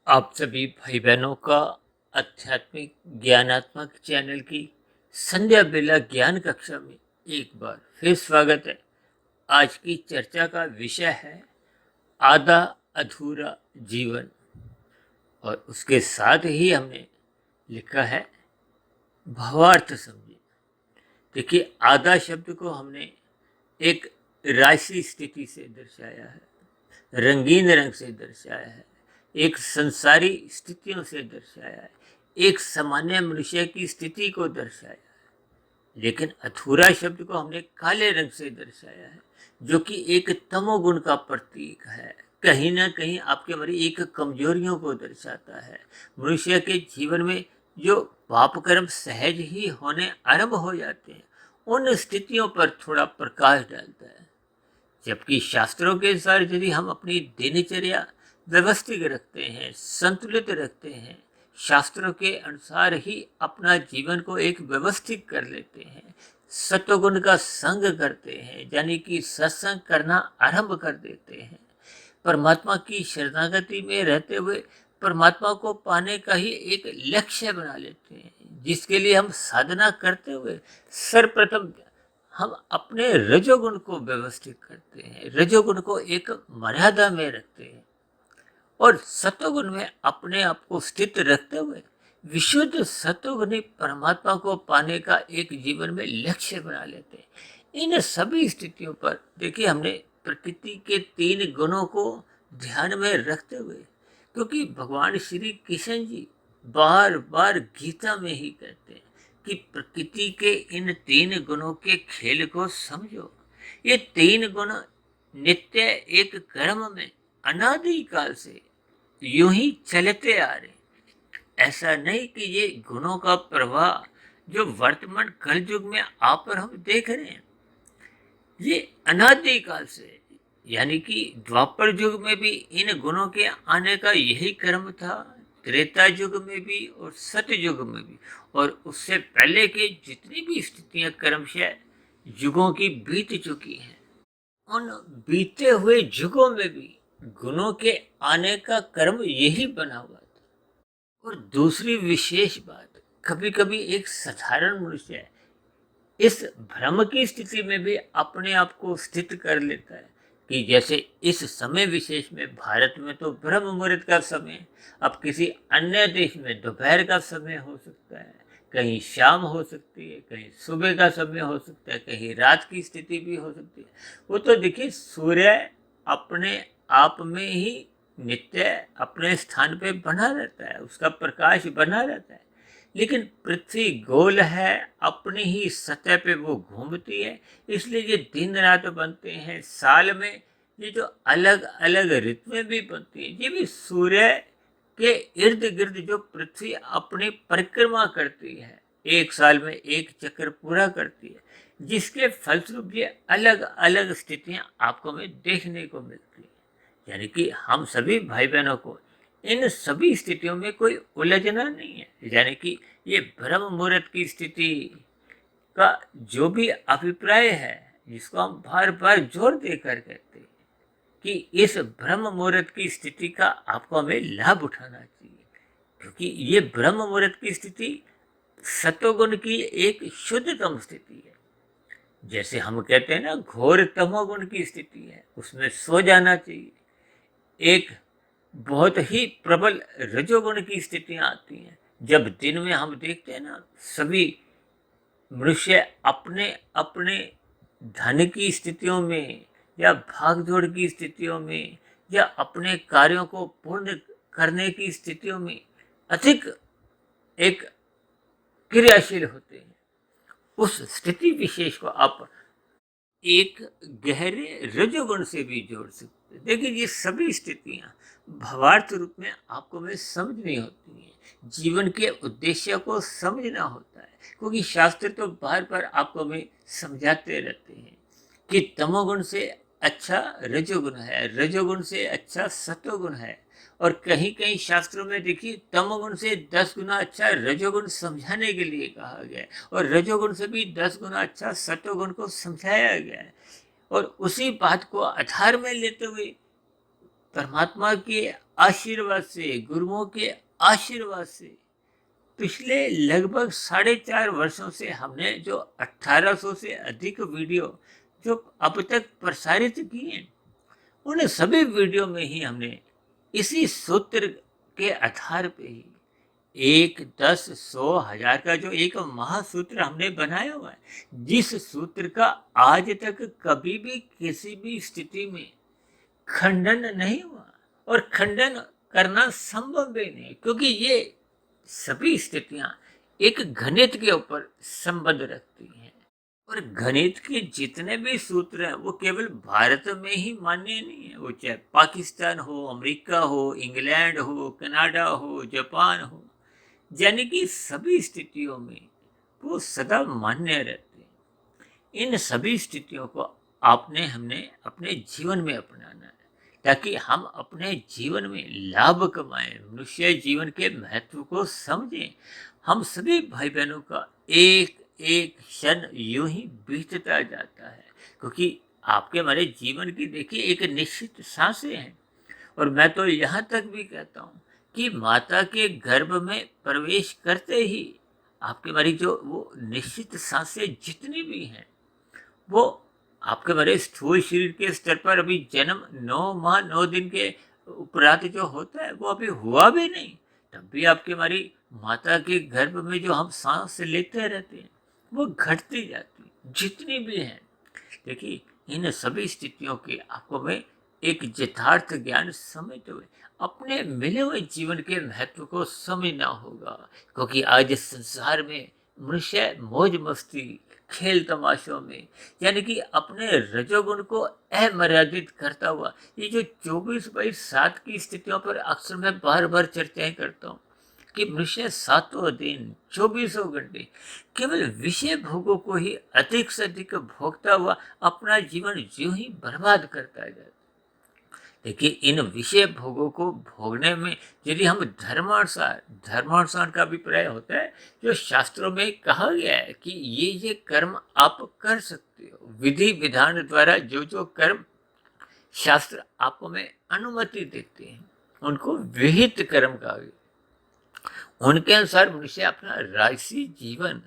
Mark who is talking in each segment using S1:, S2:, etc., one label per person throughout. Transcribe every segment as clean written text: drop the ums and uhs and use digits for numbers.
S1: आप सभी भाई बहनों का आध्यात्मिक ज्ञानात्मक चैनल की संध्या बेला ज्ञान कक्षा में एक बार फिर स्वागत है। आज की चर्चा का विषय है आधा अधूरा जीवन, और उसके साथ ही हमने लिखा है भावार्थ समझे। देखिए, आधा शब्द को हमने एक राशि स्थिति से दर्शाया है, रंगीन रंग से दर्शाया है, एक संसारी स्थितियों से दर्शाया है, एक सामान्य मनुष्य की स्थिति को दर्शाया है। लेकिन अधूरा शब्द को हमने काले रंग से दर्शाया है, जो कि एक तमोगुण का प्रतीक है। कहीं ना कहीं आपके मरी एक कमजोरियों को दर्शाता है। मनुष्य के जीवन में जो पाप कर्म सहज ही होने आरंभ हो जाते हैं, उन स्थितियों पर थोड़ा प्रकाश डालता है। जबकि शास्त्रों के अनुसार यदि हम अपनी दिनचर्या व्यवस्थित रखते हैं, संतुलित रखते हैं, शास्त्रों के अनुसार ही अपना जीवन को एक व्यवस्थित कर लेते हैं, सत्वगुण का संग करते हैं, यानी कि सत्संग करना आरंभ कर देते हैं, परमात्मा की शरणागति में रहते हुए परमात्मा को पाने का ही एक लक्ष्य बना लेते हैं, जिसके लिए हम साधना करते हुए सर्वप्रथम हम अपने रजोगुण को व्यवस्थित करते हैं, रजोगुण को एक मर्यादा में रखते हैं, और सत्वगुण में अपने आप को स्थित रखते हुए विशुद्ध सत्वगुणी परमात्मा को पाने का एक जीवन में लक्ष्य बना लेते हैं। इन सभी स्थितियों पर देखिए, हमने प्रकृति के 3 गुणों को ध्यान में रखते हुए, क्योंकि भगवान श्री कृष्ण जी बार बार गीता में ही कहते हैं कि प्रकृति के इन 3 गुणों के खेल को समझो। ये 3 गुण नित्य एक कर्म में अनादि काल से यूं ही चलते आ रहे। ऐसा नहीं कि ये गुणों का प्रवाह जो वर्तमान कल युग में आप पर हम देख रहे हैं, ये अनादि काल से, यानी कि द्वापर युग में भी इन गुणों के आने का यही क्रम था, त्रेता युग में भी और सत्य युग में भी, और उससे पहले के जितनी भी स्थितियां क्रमशः युगों की बीत चुकी हैं, उन बीते हुए युगों में भी गुणों के आने का क्रम यही बना हुआ था। और दूसरी विशेष बात, कभी कभी एक साधारण मनुष्य इस भ्रम की स्थिति में भी अपने आप को स्थित कर लेता है कि जैसे इस समय विशेष में भारत में तो ब्रह्म मुहूर्त का समय, अब किसी अन्य देश में दोपहर का समय हो सकता है, कहीं शाम हो सकती है, कहीं सुबह का समय हो सकता है, कहीं रात की स्थिति भी हो सकती है। वो तो देखिए, सूर्य अपने आप में ही नित्य अपने स्थान पे बना रहता है, उसका प्रकाश बना रहता है। लेकिन पृथ्वी गोल है, अपनी ही सतह पे वो घूमती है, इसलिए ये दिन रात बनते हैं। साल में ये जो अलग अलग ऋतुएं भी बनती हैं, ये भी सूर्य के इर्द गिर्द जो पृथ्वी अपनी परिक्रमा करती है, एक साल में एक चक्र पूरा करती है, जिसके फलस्वरूप ये अलग अलग स्थितियां आपको में देखने को मिलती है। यानी कि हम सभी भाई बहनों को इन सभी स्थितियों में कोई उलझना नहीं है। यानी कि ये ब्रह्म मुहूर्त की स्थिति का जो भी अभिप्राय है, जिसको हम बार बार जोर देकर कहते हैं कि इस ब्रह्म मुहूर्त की स्थिति का आपको हमें लाभ उठाना चाहिए, क्योंकि ये ब्रह्म मुहूर्त की स्थिति सत्वगुण की एक शुद्धतम स्थिति है। जैसे हम कहते हैं ना, घोर तमोगुण की स्थिति है, उसमें सो जाना चाहिए। एक बहुत ही प्रबल रजोगुण की स्थितियां आती हैं, जब दिन में हम देखते हैं ना, सभी मनुष्य अपने अपने धन की स्थितियों में या भागदौड़ की स्थितियों में या अपने कार्यों को पूर्ण करने की स्थितियों में अधिक एक क्रियाशील होते हैं। उस स्थिति विशेष को आप एक गहरे रजोगुण से भी जोड़ सकते हैं। देखिए, ये सभी स्थितियां भावार्थ रूप में आपको में समझनी होती हैं, जीवन के उद्देश्य को समझना होता है, क्योंकि शास्त्र तो बार बार आपको में समझाते रहते हैं कि तमोगुण से अच्छा रजोगुण है, रजोगुण से अच्छा सत्वगुण है, और कहीं कहीं शास्त्रों में देखिए, तमोगुण से 10 गुना अच्छा रजोगुण समझाने के लिए कहा गया है, और रजोगुण से भी 10 गुना अच्छा सत्वगुण को समझाया गया है। और उसी बात को आधार में लेते हुए परमात्मा के आशीर्वाद से, गुरुओं के आशीर्वाद से पिछले लगभग 4.5 वर्षों से हमने जो 1800 से अधिक वीडियो जो अब तक प्रसारित किए हैं, उन सभी वीडियो में ही हमने इसी सूत्र के आधार पे ही 1, 10, 100, 1000 का जो एक महासूत्र हमने बनाया हुआ है, जिस सूत्र का आज तक कभी भी किसी भी स्थिति में खंडन नहीं हुआ और खंडन करना संभव भी नहीं, क्योंकि ये सभी स्थितियां एक गणित के ऊपर संबंध रखती हैं। और गणित के जितने भी सूत्र हैं वो केवल भारत में ही मान्य नहीं है, वो चाहे पाकिस्तान हो, अमेरिका हो, इंग्लैंड हो, कनाडा हो, जापान हो, यानी कि सभी स्थितियों में वो सदा मान्य रहते हैं। इन सभी स्थितियों को हमने अपने जीवन में अपनाना है, ताकि हम अपने जीवन में लाभ कमाएं, मनुष्य जीवन के महत्व को समझें। हम सभी भाई बहनों का एक एक क्षण यूं ही बीतता जाता है, क्योंकि आपके हमारे जीवन की देखिए एक निश्चित सांसें हैं। और मैं तो यहाँ तक भी कहता हूँ कि माता के गर्भ में प्रवेश करते ही आपके हमारी जो वो निश्चित सांसें जितनी भी हैं, वो आपके हमारे स्थूल शरीर के स्तर पर अभी जन्म 9 माह 9 दिन के उपरांत जो होता है वो अभी हुआ भी नहीं, तब भी आपकी हमारी माता के गर्भ में जो हम सांस लेते रहते हैं वो घटती जाती जितनी भी हैं। देखिए, इन सभी स्थितियों के आपको में एक यथार्थ ज्ञान समझते हुए अपने मिले हुए जीवन के महत्व को समझना होगा, क्योंकि आज इस संसार में मनुष्य मौज मस्ती खेल तमाशों में, यानी कि अपने रजोगुण को अमर्यादित करता हुआ, ये जो 24/7 की स्थितियों पर अक्सर मैं बार बार चर्चाएं करता हूँ कि मनुष्य 7 दिन 24 घंटे केवल विषय भोगों को ही अधिक से अधिक भोगता हुआ अपना जीवन यूं ही बर्बाद करता जाता है। देखिए, इन विषय भोगों को भोगने में यदि हम धर्मानुसार का अभिप्राय होता है, जो शास्त्रों में कहा गया है कि ये कर्म आप कर सकते हो, विधि विधान द्वारा जो जो कर्म शास्त्र आपको में अनुमति देते हैं उनको विहित कर्म कहा गया। उनके अनुसार मनुष्य अपना राजसी जीवन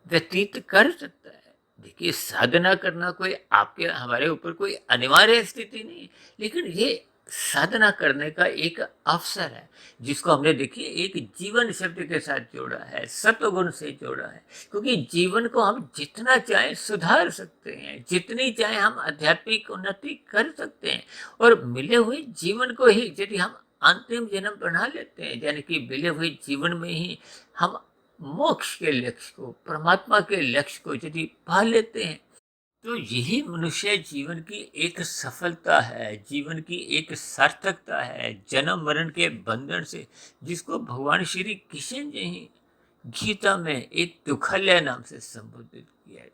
S1: व्यतीत कर सकता है। देखिए, साधना करना कोई आपके हमारे ऊपर कोई अनिवार्य स्थिति नहीं है, लेकिन ये साधना करने का एक अवसर है, जिसको हमने देखिए एक जीवन शब्द के साथ जोड़ा है, सत्वगुण से जोड़ा है, क्योंकि जीवन को हम जितना चाहें सुधार सकते हैं, जितनी चाहें हम आध्यात्मिक उन्नति कर सकते हैं। और मिले हुए जीवन को ही यदि हम अंतिम जन्म बना लेते हैं, यानी कि मिले हुए जीवन में ही हम मोक्ष के लक्ष्य को, परमात्मा के लक्ष्य को यदि पा लेते हैं, तो यही मनुष्य जीवन की एक सफलता है, जीवन की एक सार्थकता है, जन्म मरण के बंधन से, जिसको भगवान श्री कृष्ण जी ही गीता में एक दुखल्य नाम से संबोधित किया है।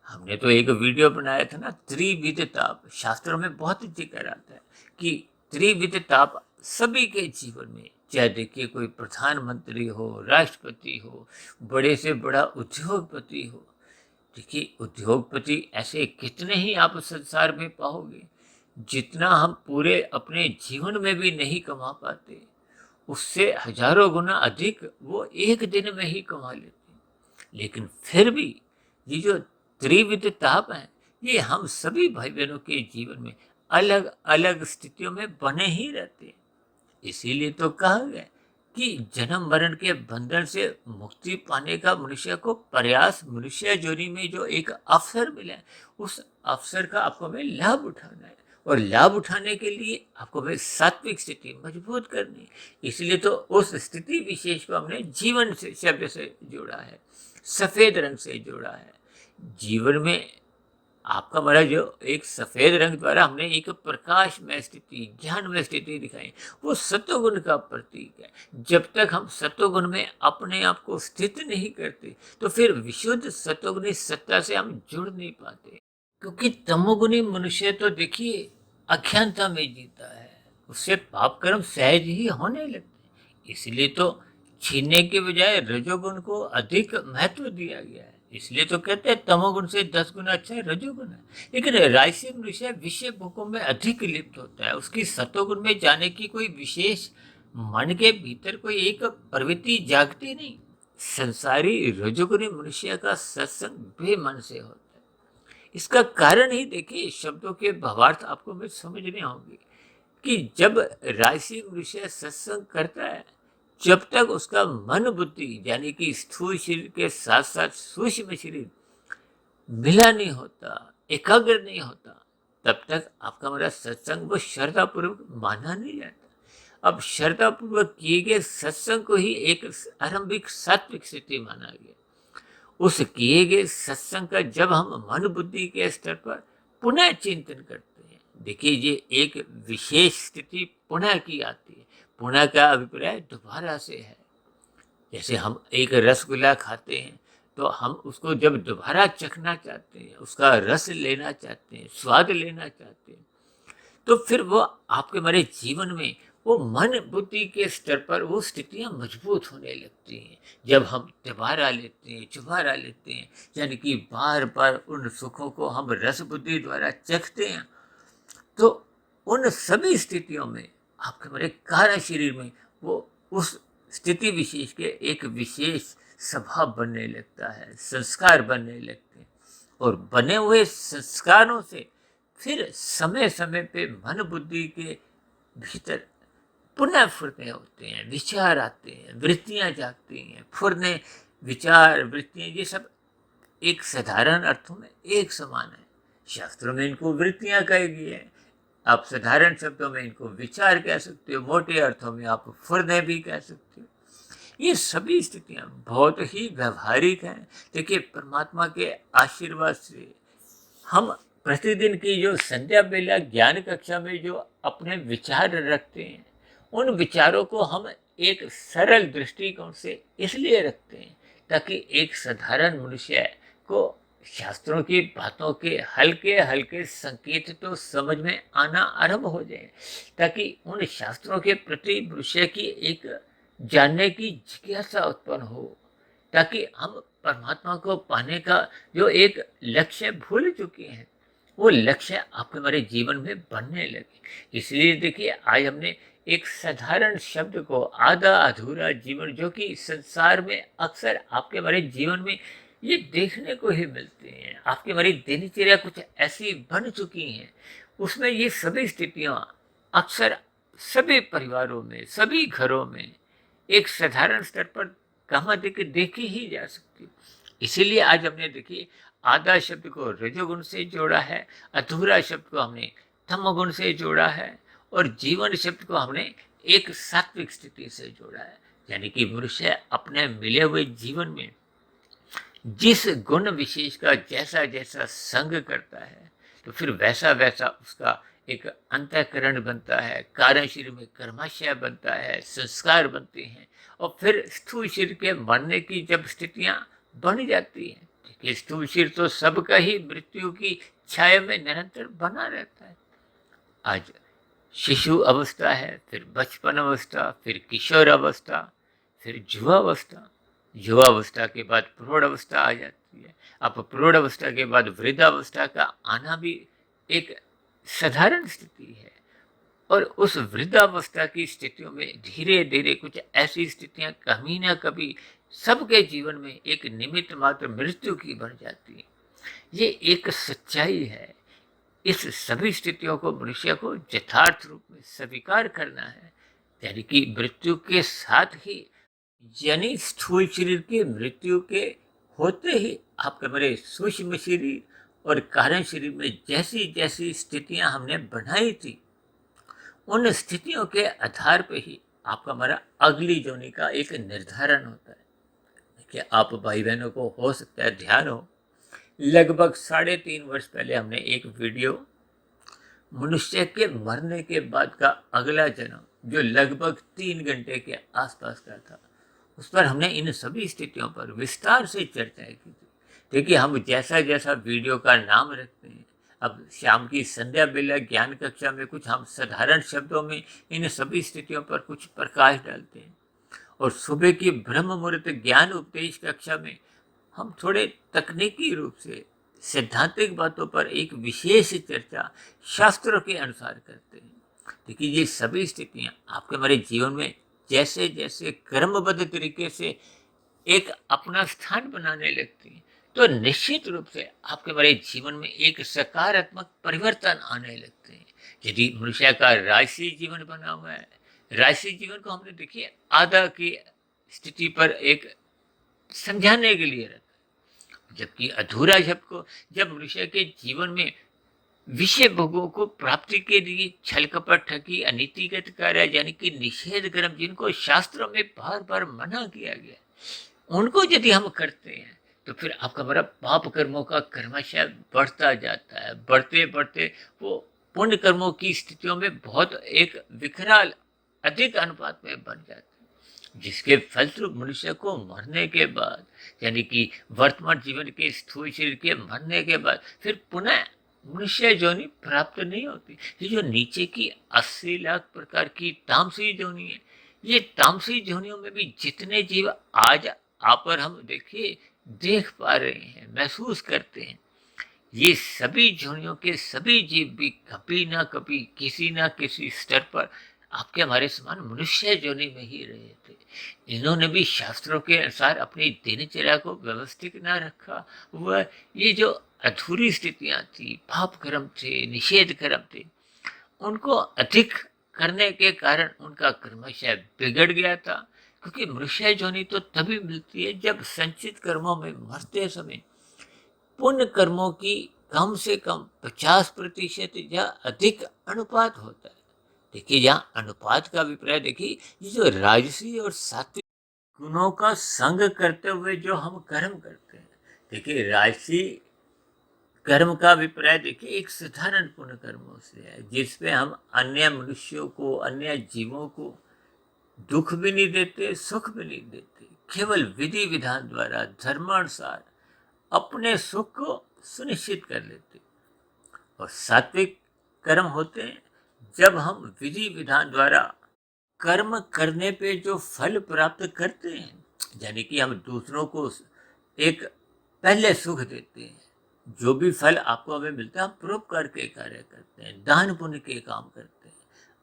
S1: हमने तो एक वीडियो बनाया था ना, त्रिविध ताप, शास्त्रों में बहुत जिक्र आता है कि त्रिविध ताप सभी के जीवन में, चाहे देखिए कोई प्रधानमंत्री हो, राष्ट्रपति हो, बड़े से बड़ा उद्योगपति हो। देखिए, उद्योगपति ऐसे कितने ही आप संसार में पाओगे, जितना हम पूरे अपने जीवन में भी नहीं कमा पाते, उससे हजारों गुना अधिक वो एक दिन में ही कमा लेते। लेकिन फिर भी ये जो त्रिविध ताप है, ये हम सभी भाई बहनों के जीवन में अलग अलग स्थितियों में बने ही रहते हैं। इसीलिए तो कहा गया कि जन्म मरण के बंधन से मुक्ति पाने का मनुष्य को प्रयास, मनुष्य जोनी में जो एक अवसर मिला है, उस अवसर का आपको हमें लाभ उठाना है। और लाभ उठाने के लिए आपको हमें सात्विक स्थिति मजबूत करनी है। इसलिए तो उस स्थिति विशेष को हमने जीवन से शब्द से जोड़ा है, सफेद रंग से जोड़ा है। जीवन में आपका हमारा जो एक सफेद रंग द्वारा हमने एक प्रकाशमय स्थिति, ज्ञानमय स्थिति दिखाई, वो सत्वगुण का प्रतीक है। जब तक हम सत्वगुण में अपने आप को स्थित नहीं करते, तो फिर विशुद्ध सत्वगुणी सत्ता से हम जुड़ नहीं पाते, क्योंकि तमोगुणी मनुष्य तो देखिए अज्ञानता में जीता है, उससे पाप कर्म सहज ही होने लगते हैं। इसलिए तो छीनने के बजाय रजोगुण को अधिक महत्व दिया गया है। इसलिए तो कहते हैं तमोगुण से 10 गुना अच्छा रजोगुण है। लेकिन राजसी मनुष्य विषय भोगों में अधिक लिप्त होता है, उसकी सतोगुण में जाने की कोई विशेष मन के भीतर कोई एक प्रवृत्ति जागती नहीं। संसारी रजोगुणी मनुष्य का सत्संग बेमन से होता है। इसका कारण ही देखिए, शब्दों के भावार्थ आपको मैं समझने होंगे कि जब राजसी मनुष्य सत्संग करता है, जब तक उसका मन बुद्धि यानी कि स्थूल शरीर के साथ साथ सूक्ष्म शरीर मिला नहीं होता, एकाग्र नहीं होता, तब तक आपका मेरा सत्संग वो श्रद्धापूर्वक माना नहीं जाता। अब श्रद्धापूर्वक किए गए सत्संग को ही एक आरंभिक सात्विक स्थिति माना गया। उस किए गए सत्संग का जब हम मन बुद्धि के स्तर पर पुनः चिंतन करते हैं, देखिए ये एक विशेष स्थिति पुनः की आती है। पुनः का अभिप्राय दोबारा से है। जैसे हम एक रसगुल्ला खाते हैं तो हम उसको जब दोबारा चखना चाहते हैं, उसका रस लेना चाहते हैं, स्वाद लेना चाहते हैं, तो फिर वो आपके हमारे जीवन में वो मन बुद्धि के स्तर पर वो स्थितियां मजबूत होने लगती हैं। जब हम दोबारा लेते हैं, दोबारा लेते हैं, यानी कि बार बार उन सुखों को हम रस बुद्धि द्वारा चखते हैं, तो उन सभी स्थितियों में आपके हमारे कार्य शरीर में वो उस स्थिति विशेष के एक विशेष स्वभाव बनने लगता है, संस्कार बनने लगते हैं। और बने हुए संस्कारों से फिर समय समय पे मन बुद्धि के भीतर पुनः फुरने होते हैं, विचार आते हैं, वृत्तियां जागती हैं। फुरने, विचार, वृत्तियां, ये सब एक साधारण अर्थों में एक समान है। शास्त्रों में इनको वृत्तियां कही गई है, आप साधारण शब्दों में इनको विचार कह सकते हो, मोटे अर्थों में आप फुरने भी कह सकते हो। ये सभी स्थितियां बहुत ही व्यवहारिक हैं। देखिए, परमात्मा के आशीर्वाद से हम प्रतिदिन की जो संध्या बेला ज्ञान कक्षा में जो अपने विचार रखते हैं, उन विचारों को हम एक सरल दृष्टिकोण से इसलिए रखते हैं ताकि एक साधारण मनुष्य को शास्त्रों की बातों के हल्के हल्के संकेत तो समझ में आना आरंभ हो जाए, ताकि उन शास्त्रों के प्रति मनुष्य की एक जानने की जिज्ञासा उत्पन्न हो, ताकि हम परमात्मा को पाने का जो एक लक्ष्य भूल चुके हैं, वो लक्ष्य आपके हमारे जीवन में बनने लगे। इसलिए देखिए, आज हमने एक साधारण शब्द को आधा अधूरा जीवन, जो कि संसार में अक्सर आपके हमारे जीवन में ये देखने को ही मिलते हैं। आपकी हमारी दिनचर्या कुछ ऐसी बन चुकी हैं, उसमें ये सभी स्थितियां अक्सर सभी परिवारों में, सभी घरों में एक साधारण स्तर पर कहाँ देखी ही जा सकती। इसीलिए आज हमने देखिए आधा शब्द को रजोगुण से जोड़ा है, अधूरा शब्द को हमने तमोगुण से जोड़ा है, और जीवन शब्द को हमने एक सात्विक स्थिति से जोड़ा है। यानी कि मनुष्य अपने मिले हुए जीवन में जिस गुण विशेष का जैसा जैसा संग करता है, तो फिर वैसा वैसा उसका एक अंतःकरण बनता है, कार्य शरीर में कर्माशय बनता है, संस्कार बनते हैं, और फिर स्थूल शरीर के मरने की जब स्थितियां बन जाती हैं, देखिए स्थूल शरीर तो सबका ही मृत्यु की छाया में निरंतर बना रहता है। आज शिशु अवस्था है, फिर बचपन अवस्था, फिर किशोर अवस्था, फिर युवावस्था, युवावस्था के बाद प्रौढ़ अवस्था आ जाती है। अब प्रौढ़ अवस्था के बाद वृद्धावस्था का आना भी एक साधारण स्थिति है। और उस वृद्धावस्था की स्थितियों में धीरे धीरे कुछ ऐसी स्थितियां कभी ना कभी सबके जीवन में एक निमित्त मात्र मृत्यु की बन जाती है। ये एक सच्चाई है। इस सभी स्थितियों को मनुष्य को यथार्थ रूप में स्वीकार करना है, यानी कि मृत्यु के साथ ही, यानी स्थूल शरीर की मृत्यु के होते ही आपके मेरे सूक्ष्म शरीर और कारण शरीर में जैसी जैसी स्थितियां हमने बनाई थी, उन स्थितियों के आधार पे ही आपका हमारा अगली जोनी का एक निर्धारण होता है। कि आप भाई बहनों को हो सकता है ध्यान हो, लगभग 3.5 वर्ष पहले हमने एक वीडियो मनुष्य के मरने के बाद का अगला जन्म, जो लगभग 3 घंटे के आसपास का था, उस पर हमने इन सभी स्थितियों पर विस्तार से चर्चा की थी। देखिए, हम जैसा जैसा वीडियो का नाम रखते हैं, अब शाम की संध्या बेला ज्ञान कक्षा में कुछ हम साधारण शब्दों में इन सभी स्थितियों पर कुछ प्रकाश डालते हैं, और सुबह की ब्रह्म मुहूर्त ज्ञान उपदेश कक्षा में हम थोड़े तकनीकी रूप से सैद्धांतिक बातों पर एक विशेष चर्चा शास्त्रों के अनुसार करते हैं। देखिए, ये सभी स्थितियां आपके हमारे जीवन में जैसे जैसे क्रमबद्ध तरीके से एक अपना स्थान बनाने लगती हैं, तो निश्चित रूप से आपके हमारे जीवन में एक सकारात्मक परिवर्तन आने लगते हैं। यदि मनुष्य का राजसी जीवन बना हुआ है, राजसी जीवन को हमने देखिए आधा की स्थिति पर एक समझाने के लिए रखा, जबकि अधूरा शब्द को जब मनुष्य के जीवन में विषय भोगों को प्राप्ति के लिए छल कपट ठगी अनीतिगत कार्य यानी कि निषेध कर्म जिनको शास्त्रों में बार बार मना किया गया, उनको यदि हम करते हैं तो फिर आपका बड़ा पाप कर्मों का क्रमशः बढ़ता जाता है। बढ़ते बढ़ते वो पुण्य कर्मों की स्थितियों में बहुत एक विकराल अधिक अनुपात में बन जाता है, जिसके फलस्वरूप मनुष्य को मरने के बाद यानी कि वर्तमान जीवन के स्थूल शरीर के मरने के बाद फिर पुनः मनुष्य योनि प्राप्त नहीं होती। ये जो नीचे की 80 लाख प्रकार की तामसी योनि है, ये तामसी योनियों में भी जितने जीव आज आप पर हम देखिए देख पा रहे हैं, महसूस करते हैं, ये सभी योनियों के सभी जीव भी कभी ना कभी किसी ना किसी स्तर पर आपके हमारे समान मनुष्य योनि में ही रहे थे। इन्होंने भी शास्त्रों के अनुसार अपनी दिनचर्या को व्यवस्थित ना रखा हुआ। ये जो अधूरी स्थितियां थी, पाप कर्म थे, निषेध कर्म थे, उनको अधिक करने के कारण उनका क्रमशः बिगड़ गया था। क्योंकि मनुष्य योनि तो तभी मिलती है जब संचित कर्मों में मरते समय पुण्य कर्मों की कम से कम 50% या अधिक अनुपात होता है। देखिए, यहाँ अनुपात का अभिप्राय देखिए, ये जो राजसी और सात्विक गुणों का संग करते हुए जो हम कर्म करते हैं, देखिए राजसी कर्म का अभिप्राय देखिए एक साधारण पुण्य कर्मों से है, जिसमें हम अन्य मनुष्यों को, अन्य जीवों को दुख भी नहीं देते, सुख भी नहीं देते, केवल विधि विधान द्वारा धर्मानुसार अपने सुख को सुनिश्चित कर लेते। और सात्विक कर्म होते हैं जब हम विधि विधान द्वारा कर्म करने पे जो फल प्राप्त करते हैं, यानी कि हम दूसरों को एक पहले सुख देते हैं। जो भी फल आपको हमें मिलता है, हम परोपकार के कार्य करते हैं, दान पुण्य के काम करते हैं।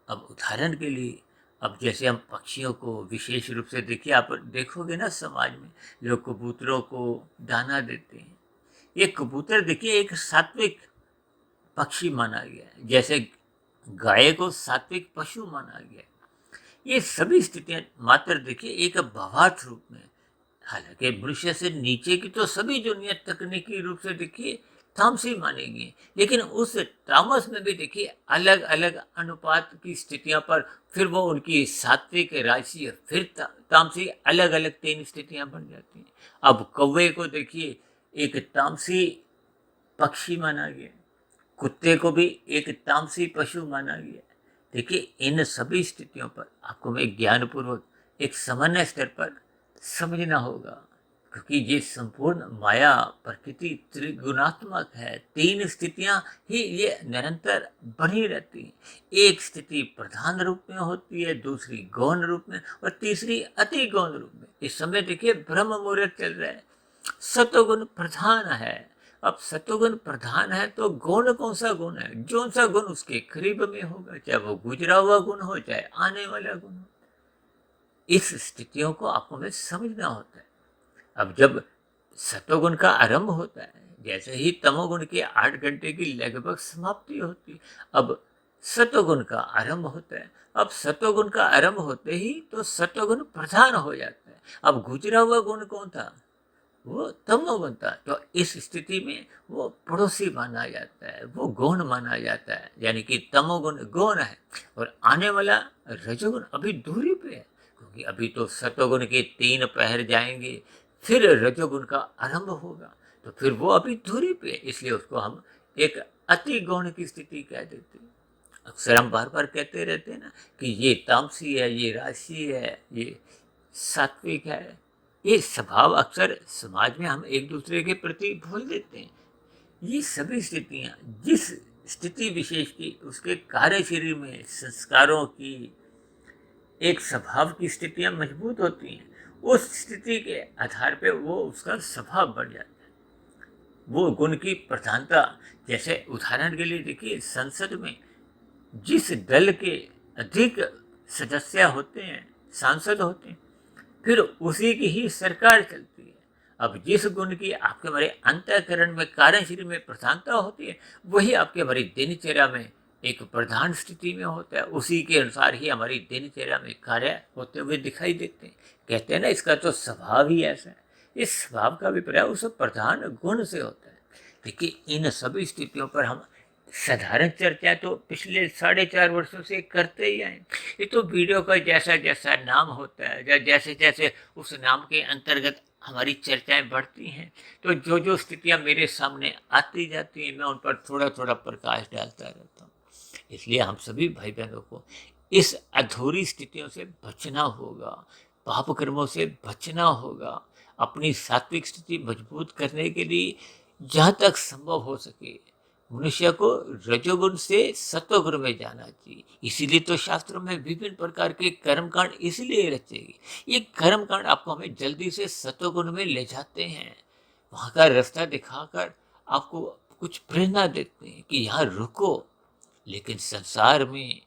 S1: अब उदाहरण के लिए, अब जैसे हम पक्षियों को विशेष रूप से देखिए, आप देखोगे ना समाज में लोग कबूतरों को दाना देते हैं। ये कबूतर देखिए एक सात्विक पक्षी माना गया है, जैसे गाय को सात्विक पशु माना गया है। ये सभी स्थितियां मात्र देखिए एक भावार्थ रूप में, हालांकि मनुष्य से नीचे की तो सभी दुनिया तकनीकी रूप से देखिए तामसी मानेगी, लेकिन उस तामस में भी देखिए अलग अलग अनुपात की स्थितियां पर फिर वो उनकी सात्विक राशि फिर तामसी अलग अलग 3 स्थितियां बन जाती हैं। अब कौवे को देखिए एक तामसी पक्षी माना गया, कुत्ते को भी एक तामसी पशु माना गया। देखिए, इन सभी स्थितियों पर आपको मैं ज्ञानपूर्वक एक सामान्य स्तर पर समझना होगा, क्योंकि ये संपूर्ण माया प्रकृति त्रिगुणात्मक है। 3 स्थितियां ही ये निरंतर बनी रहती हैं। एक स्थिति प्रधान रूप में होती है, दूसरी गौण रूप में और तीसरी अति गौण रूप में। इस समय देखिए ब्रह्म मुहूर्त चल रहा है, सतोगुण प्रधान है। अब सतोगुण प्रधान है तो गुण कौन सा गुण है, जो सा गुण उसके करीब में होगा, चाहे वो गुजरा हुआ गुण हो चाहे आने वाला गुण हो। इस स्थितियों को आपको में समझना होता है। अब जब सतोगुण का आरंभ होता है, जैसे ही तमोगुण के 8 घंटे की लगभग समाप्ति होती, अब सतोगुण का आरंभ होता है। अब सतोगुण का आरंभ होते ही तो सतोगुण प्रधान हो जाता है। अब गुजरा हुआ गुण कौन था, वो तमोगुण था। तो इस स्थिति में वो पड़ोसी माना जाता है, वो गौण माना जाता है, यानी कि तमोगुण गौण है और आने वाला रजोगुण अभी दूरी पे है, क्योंकि अभी तो सतोगुण के 3 पहर जाएंगे, फिर रजोगुण का आरंभ होगा, तो फिर वो अभी दूरी पे है, इसलिए उसको हम एक अति गौण की स्थिति कह देते हैं। अक्सर हम बार बार कहते रहते हैं ना कि ये तामसी है, ये राशि है, ये सात्विक है। ये स्वभाव अक्सर समाज में हम एक दूसरे के प्रति भूल देते हैं। ये सभी स्थितियाँ जिस स्थिति विशेष की उसके कार्य शरीर में संस्कारों की एक स्वभाव की स्थितियाँ मजबूत होती हैं, उस स्थिति के आधार पे वो उसका स्वभाव बढ़ जाता है, वो गुण की प्रधानता। जैसे उदाहरण के लिए देखिए, संसद में जिस दल के अधिक सदस्य होते हैं, सांसद होते हैं, फिर उसी की ही सरकार चलती है। अब जिस गुण की आपके हमारे अंतःकरण में, कार्य शरीर में प्रधानता होती है, वही आपके हमारी दिनचर्या में एक प्रधान स्थिति में होता है। उसी के अनुसार ही हमारी दिनचर्या में कार्य होते हुए दिखाई देते हैं। कहते हैं ना, इसका तो स्वभाव ही ऐसा है। इस स्वभाव का अभिप्राय उस प्रधान गुण से होता है। देखिए, इन सभी स्थितियों पर हम साधारण चर्चा तो पिछले 4.5 वर्षों से करते ही आए। ये तो वीडियो का जैसा जैसा नाम होता है, जैसे जैसे उस नाम के अंतर्गत हमारी चर्चाएं बढ़ती हैं, तो जो जो स्थितियां मेरे सामने आती जाती हैं, मैं उन पर थोड़ा थोड़ा प्रकाश डालता रहता हूँ। इसलिए हम सभी भाई बहनों को इस अधूरी स्थितियों से बचना होगा, पाप कर्मों से बचना होगा। अपनी सात्विक स्थिति मजबूत करने के लिए जहाँ तक संभव हो सके मनुष्य को रजोगुण से सत्वगुण में जाना चाहिए। इसीलिए तो शास्त्रों में विभिन्न प्रकार के कर्मकांड इसलिए रचेगी। ये कर्मकांड आपको हमें जल्दी से सत्वगुण में ले जाते हैं, वहाँ का रास्ता दिखाकर आपको कुछ प्रेरणा देते हैं कि यहाँ रुको। लेकिन संसार में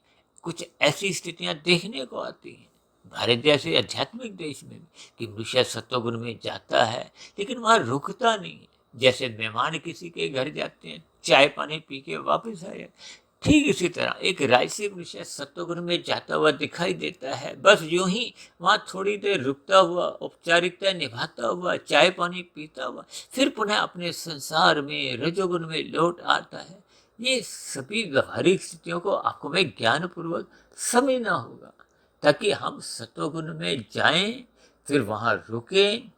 S1: कुछ ऐसी स्थितियां देखने को आती हैं, भारत जैसे आध्यात्मिक देश में भी, कि मनुष्य सत्वगुण में जाता है लेकिन वहां रुकता नहीं है। जैसे मेहमान किसी के घर जाते हैं, चाय पानी पी के वापस आए, ठीक इसी तरह एक राजसी मनुष्य सत्वगुण में जाता हुआ दिखाई देता है। बस यूं ही वहां थोड़ी देर रुकता हुआ, औपचारिकता निभाता हुआ, चाय पानी पीता हुआ, फिर पुनः अपने संसार में रजोगुण में लौट आता है। ये सभी व्यवहारिक स्थितियों को आपको में ज्ञान पूर्वक समझना होगा, ताकि हम सत्वगुण में जाएं, फिर वहां रुकें,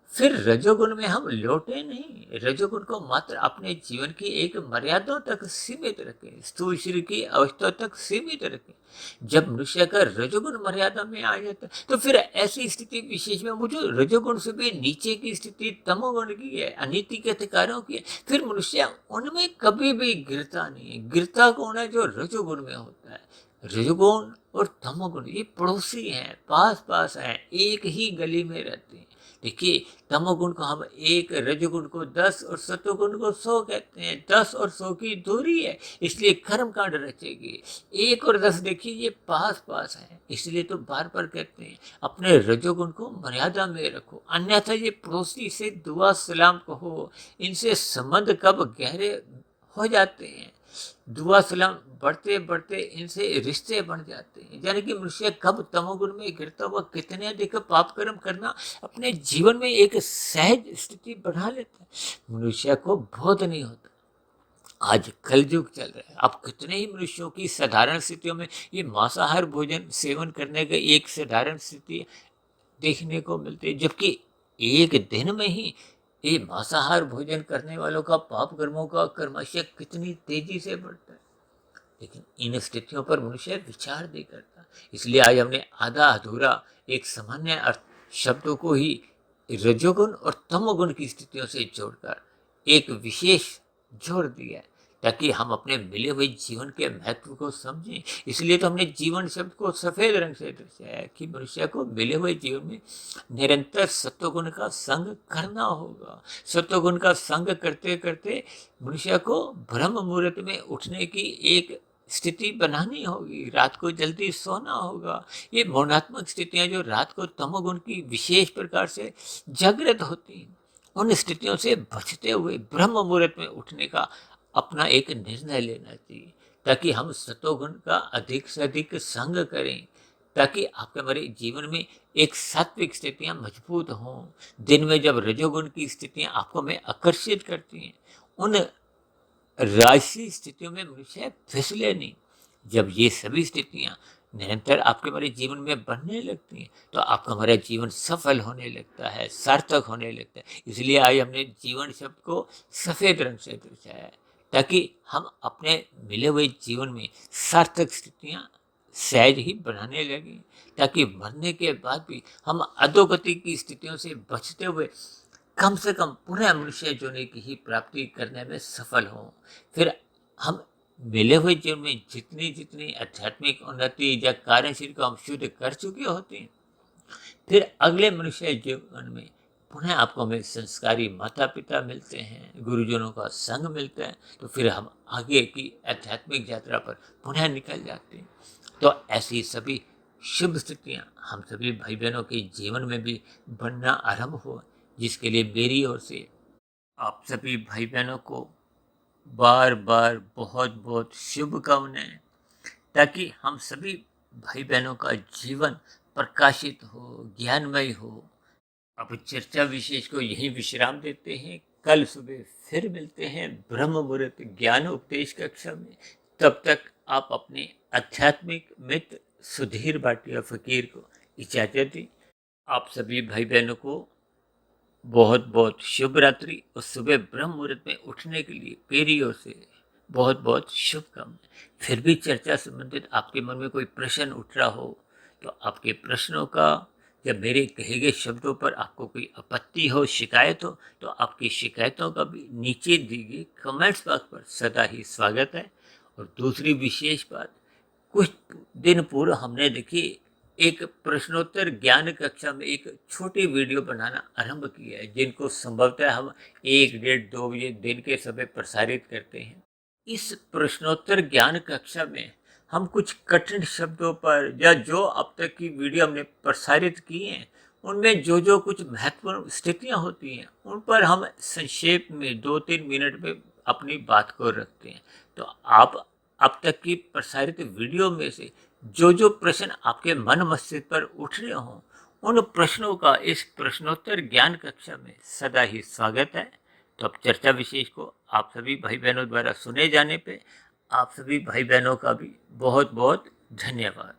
S1: फिर रजोगुण में हम लौटे नहीं। रजोगुण को मात्र अपने जीवन की एक मर्यादा तक सीमित रखें, स्थूल शरीर की अवस्था तक सीमित रखें। जब मनुष्य का रजोगुण मर्यादा में आ जाता है, तो फिर ऐसी स्थिति विशेष में वो जो रजोगुण से भी नीचे की स्थिति तमोगुण की है, अनीति के अधिकारों की है, फिर मनुष्य उनमें कभी भी गिरता नहीं है। गिरता कौन है? जो रजोगुण में होता है। रजोगुण और तमोगुण ये पड़ोसी हैं, पास पास हैं, एक ही गली में रहते हैं। देखिए, तमोगुण को हम 1, रजोगुण को 10 और सत्वगुण को 100 कहते हैं। 10 और 100 की दूरी है, इसलिए कर्म कांड रचेगी। 1 और 10 देखिए, ये पास पास है, इसलिए तो बार बार कहते हैं अपने रजोगुण को मर्यादा में रखो, अन्यथा ये पड़ोसी से दुआ सलाम कहो। इनसे संबंध कब गहरे हो जाते हैं, दुआ सलाम बढ़ते बढ़ते इनसे रिश्ते बन जाते हैं। यानी कि मनुष्य कब तमोगुण में गिरता हुआ कितने अधिक पाप कर्म करना अपने जीवन में एक सहज स्थिति बना लेता है, मनुष्य को बोध नहीं होता। आज कलयुग चल रहा है, अब कितने ही मनुष्यों की साधारण स्थितियों में ये मांसाहार भोजन सेवन करने का एक साधारण स्थिति देखने को मिलती है, जबकि एक दिन में ही ये मांसाहार भोजन करने वालों का पाप कर्मों का कर्मशय कितनी तेजी से बढ़ता है। लेकिन इन स्थितियों पर मनुष्य विचार नहीं करता। इसलिए आज हमने आधा अधूरा एक सामान्य अर्थ शब्दों को ही रजोगुण और तमोगुण की स्थितियों से जोड़कर एक विशेष जोड़ दिया है, ताकि हम अपने मिले हुए जीवन के महत्व को समझें। इसलिए तो हमने जीवन शब्द को सफेद रंग से दर्शाया है कि मनुष्य को मिले हुए जीवन में निरंतर सत्वगुण का संग करना होगा। सत्वगुण का संग करते करते मनुष्य को ब्रह्म मुहूर्त में उठने की एक स्थिति बनानी होगी, रात को जल्दी सोना होगा। ये मौनात्मक स्थितियां जो रात को तमोगुण की विशेष प्रकार से जागृत होती हैं, उन स्थितियों से बचते हुए ब्रह्म मुहूर्त में उठने का अपना एक निर्णय लेना चाहिए, ताकि हम सतोगुण का अधिक से अधिक संग करें, ताकि आपके हमारे जीवन में एक सात्विक स्थितियां मजबूत हों। दिन में जब रजोगुण की स्थितियां आपको में आकर्षित करती हैं, उन राशि स्थितियों में मनुष्य फिसले नहीं। जब ये सभी स्थितियां निरंतर आपके हमारे जीवन में बनने लगती हैं, तो आपका हमारा जीवन सफल होने लगता है, सार्थक होने लगता है। इसलिए आज हमने जीवन शब्द को सफेद रंग से दर्शाया है, ताकि हम अपने मिले हुए जीवन में सार्थक स्थितियां सहज ही बनाने लगे, ताकि मरने के बाद भी हम अधोगति की स्थितियों से बचते हुए कम से कम पुनः मनुष्य जोनि की ही प्राप्ति करने में सफल हों। फिर हम मिले हुए जीवन में जितनी जितनी आध्यात्मिक उन्नति या कार्यशील को हम शुद्ध कर चुके होते हैं, फिर अगले मनुष्य जीवन में पुनः आपको हमें संस्कारी माता पिता मिलते हैं, गुरुजनों का संग मिलता है, तो फिर हम आगे की आध्यात्मिक यात्रा पर पुनः निकल जाते हैं। तो ऐसी सभी शुभ स्थितियाँ हम सभी भाई बहनों के जीवन में भी बनना आरंभ हो, जिसके लिए मेरी ओर से आप सभी भाई बहनों को बार बार बहुत बहुत शुभकामनाएं, ताकि हम सभी भाई बहनों का जीवन प्रकाशित हो, ज्ञानमय हो। अब चर्चा विशेष को यही विश्राम देते हैं। कल सुबह फिर मिलते हैं ब्रह्म मुहूर्त ज्ञान उपदेश कक्षा में। तब तक आप अपने आध्यात्मिक मित्र सुधीर भाटिया फकीर को इजाजत दी। आप सभी भाई बहनों को बहुत बहुत शुभ रात्रि और सुबह ब्रह्म मुहूर्त में उठने के लिए मेरी ओर से बहुत बहुत शुभकामनाएं। फिर भी चर्चा संबंधित आपके मन में कोई प्रश्न उठ रहा हो, तो आपके प्रश्नों का या मेरे कहे गए शब्दों पर आपको कोई आपत्ति हो, शिकायत हो, तो आपकी शिकायतों का भी नीचे दी गई कमेंट्स बॉक्स पर सदा ही स्वागत है। और दूसरी विशेष बात, कुछ दिन पूर्व हमने देखी एक प्रश्नोत्तर ज्ञान कक्षा में एक छोटी वीडियो बनाना आरंभ किया है, जिनको संभवतः हम 1, 1:30, 2 बजे दिन के समय प्रसारित करते हैं। इस प्रश्नोत्तर ज्ञान कक्षा में हम कुछ कठिन शब्दों पर या जो अब तक की वीडियो हमने प्रसारित की हैं, उनमें जो जो कुछ महत्वपूर्ण स्थितियां होती हैं, उन पर हम संक्षेप में 2-3 मिनट में अपनी बात को रखते हैं। तो आप अब तक की प्रसारित वीडियो में से जो जो प्रश्न आपके मन मस्तिष्क पर उठ रहे हों, उन प्रश्नों का इस प्रश्नोत्तर ज्ञान कक्षा में सदा ही स्वागत है। तो अब चर्चा विशेष को आप सभी भाई बहनों द्वारा सुने जाने पे आप सभी भाई बहनों का भी बहुत बहुत धन्यवाद।